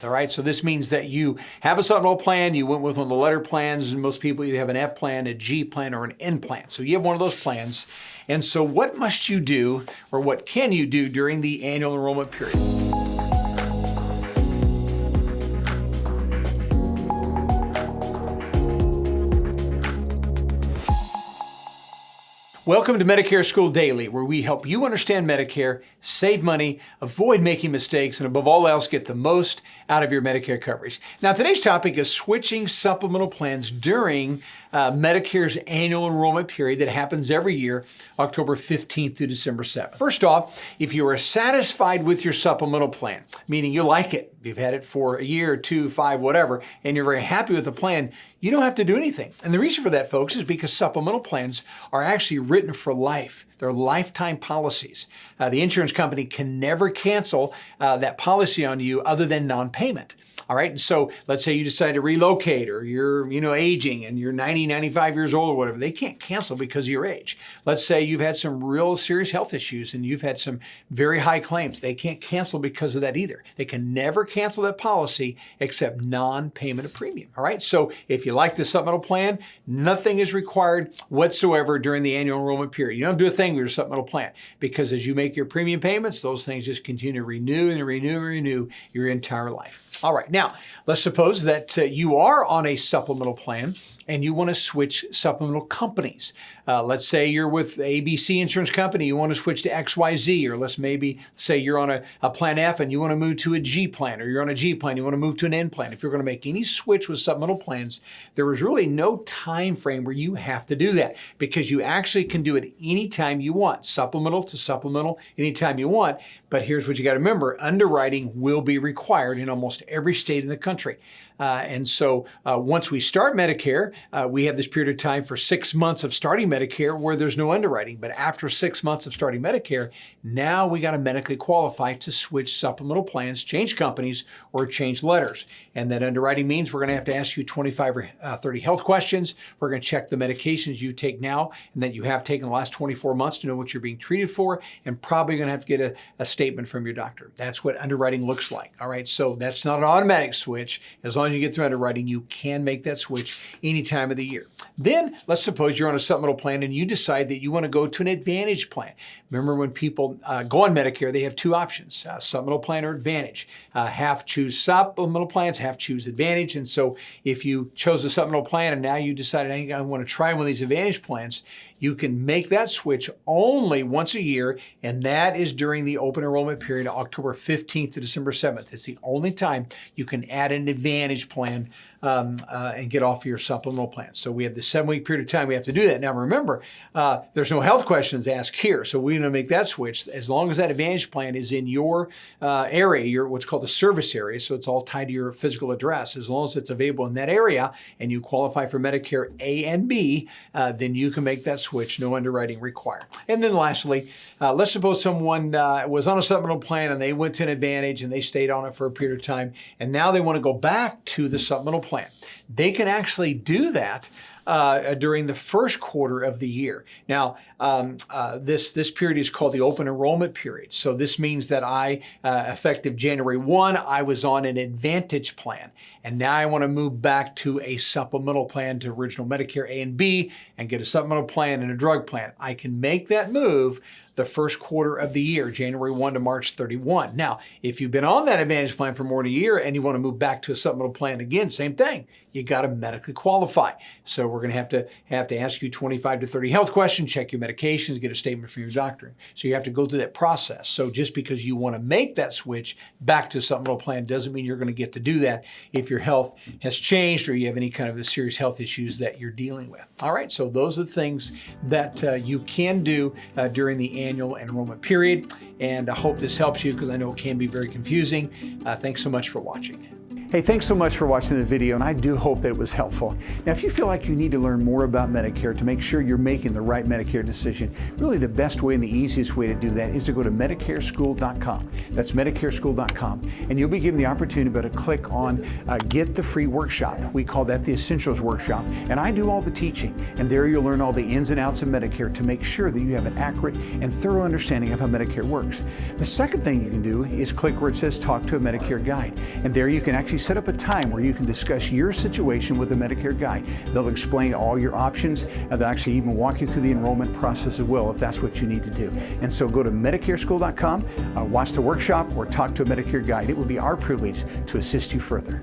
All right, so this means that you have a supplemental plan, you went with one of the letter plans, and most people either have an F plan, a G plan, or an N plan. So you have one of those plans. And so what must you do, or what can you do during the annual enrollment period? Welcome to Medicare School Daily, where we help you understand Medicare, save money, avoid making mistakes, and above all else, get the most out of your Medicare coverage. Now, today's topic is switching supplemental plans during Medicare's annual enrollment period that happens every year, October 15th through December 7th. First off, if you are satisfied with your supplemental plan, meaning you like it, you've had it for a year, 2, 5, whatever, and you're very happy with the plan, you don't have to do anything. And the reason for that, folks, is because supplemental plans are actually written for life. They're lifetime policies. The insurance company can never cancel that policy on you other than non-payment. All right, and so let's say you decide to relocate, or you're aging and you're 90, 95 years old or whatever. They can't cancel because of your age. Let's say you've had some real serious health issues and you've had some very high claims. They can't cancel because of that either. They can never cancel that policy except non-payment of premium. All right, so if you like the supplemental plan, nothing is required whatsoever during the annual enrollment period. You don't do a thing with your supplemental plan, because as you make your premium payments, those things just continue to renew and renew and renew your entire life. All right, now let's suppose that you are on a supplemental plan and you want to switch supplemental companies. Let's say you're with ABC Insurance Company, you want to switch to XYZ, or let's maybe say you're on a Plan F and you want to move to a G plan, or you're on a G plan, you want to move to an N plan. If you're going to make any switch with supplemental plans, there is really no time frame where you have to do that, because you actually can do it anytime you want, supplemental to supplemental, anytime you want. But here's what you got to remember: underwriting will be required in almost every state in the country. And so once we start Medicare, we have this period of time for 6 months of starting Medicare where there's no underwriting. But after 6 months of starting Medicare, now we got to medically qualify to switch supplemental plans, change companies, or change letters. And that underwriting means we're going to ask you 25 or 30 health questions. We're going to check the medications you take now and that you have taken the last 24 months to know what you're being treated for, and probably going to have to get a statement from your doctor. That's what underwriting looks like. All right, so that's not an automatic switch. As long as you get through underwriting, you can make that switch any time of the year. Then let's suppose you're on a supplemental plan and you decide that you want to go to an Advantage plan. Remember, when people go on Medicare, they have two options, supplemental plan or Advantage. Half choose supplemental plans, half choose Advantage. And so if you chose a supplemental plan and now you decided, hey, I want to try one of these Advantage plans, you can make that switch only once a year, and that is during the open enrollment period, October 15th to December 7th. It's the only time you can add an Advantage plan and get off your supplemental plan. So we have the 7-week period of time we have to do that. Now remember, there's no health questions asked here, so we're going to make that switch as long as that Advantage plan is in your area, your what's called the service area, so it's all tied to your physical address. As long as it's available in that area and you qualify for Medicare A and B, then you can make that switch, no underwriting required. And then lastly, let's suppose someone was on a supplemental plan and they went to an Advantage and they stayed on it for a period of time, and now they want to go back to the supplemental plan. They can actually do that during the first quarter of the year. Now, this period is called the open enrollment period. So this means that effective January 1, I was on an Advantage plan. And now I want to move back to a supplemental plan to original Medicare A and B and get a supplemental plan and a drug plan. I can make that move the first quarter of the year, January 1 to March 31. Now, if you've been on that Advantage plan for more than a year and you want to move back to a supplemental plan again, same thing. You got to medically qualify. So we're going to have to ask you 25 to 30 health questions, check your medications, get a statement from your doctor. So you have to go through that process. So just because you want to make that switch back to a supplemental plan doesn't mean you're going to get to do that if your health has changed or you have any kind of serious health issues that you're dealing with. All right, so those are the things that you can do during the annual enrollment period. And I hope this helps you, because I know it can be very confusing. Thanks so much for watching. Hey, thanks so much for watching the video, and I do hope that it was helpful. Now, if you feel like you need to learn more about Medicare to make sure you're making the right Medicare decision, really the best way and the easiest way to do that is to go to MedicareSchool.com. That's MedicareSchool.com, and you'll be given the opportunity to click on Get the Free Workshop. We call that the Essentials Workshop, and I do all the teaching, and there you'll learn all the ins and outs of Medicare to make sure that you have an accurate and thorough understanding of how Medicare works. The second thing you can do is click where it says Talk to a Medicare Guide, and there you can actually set up a time where you can discuss your situation with a Medicare guide. They'll explain all your options, and they'll actually even walk you through the enrollment process as well if that's what you need to do. And so go to MedicareSchool.com, watch the workshop, or talk to a Medicare guide. It would be our privilege to assist you further.